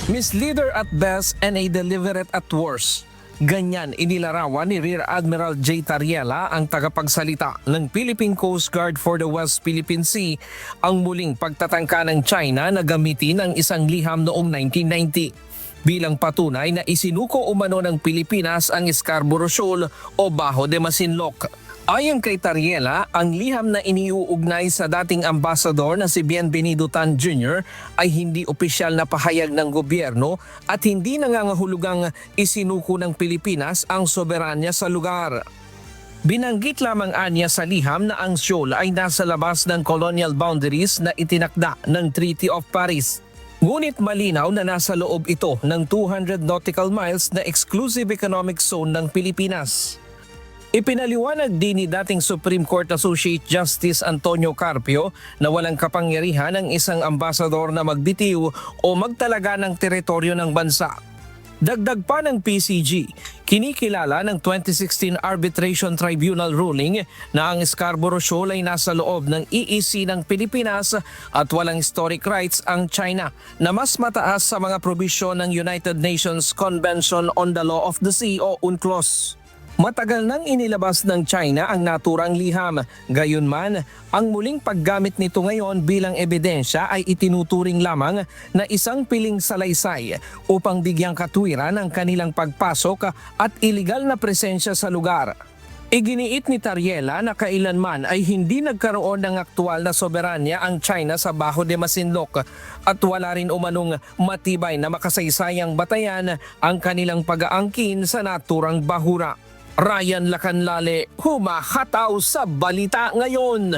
Misleader at best and a deliberate at worst. Ganyan inilarawan ni Rear Admiral J. Tariela, ang tagapagsalita ng Philippine Coast Guard for the West Philippine Sea, ang muling pagtatangka ng China na gamitin ang isang liham noong 1990 bilang patunay na isinuko umano ng Pilipinas ang Scarborough Shoal o Bajo de Masinloc. Ayon kay Tariela, ang liham na iniuugnay sa dating ambasador na si Bienvenido Tan Jr. ay hindi opisyal na pahayag ng gobyerno at hindi nangangahulugang isinuko ng Pilipinas ang soberanya sa lugar. Binanggit lamang anya sa liham na ang shoal ay nasa labas ng colonial boundaries na itinakda ng Treaty of Paris. Ngunit malinaw na nasa loob ito ng 200 nautical miles na exclusive economic zone ng Pilipinas. Ipinaliwanag din ni dating Supreme Court Associate Justice Antonio Carpio na walang kapangyarihan ang isang ambasador na magbitiw o magtalaga ng teritoryo ng bansa. Dagdag pa ng PCG, kinikilala ng 2016 Arbitration Tribunal ruling na ang Scarborough Shoal ay nasa loob ng EEZ ng Pilipinas at walang historic rights ang China na mas mataas sa mga probisyon ng United Nations Convention on the Law of the Sea o UNCLOS. Matagal nang inilabas ng China ang naturang liham. Gayunman, ang muling paggamit nito ngayon bilang ebidensya ay itinuturing lamang na isang piling salaysay upang bigyang katwiran ang kanilang pagpasok at iligal na presensya sa lugar. Iginiit ni Tariela na kailanman ay hindi nagkaroon ng aktual na soberanya ang China sa Bajo de Masinloc at wala rin umanong matibay na makasaysayang batayan ang kanilang pag-aangkin sa naturang bahura. Ryan Lacanlale, humahataw sa Balita Ngayon.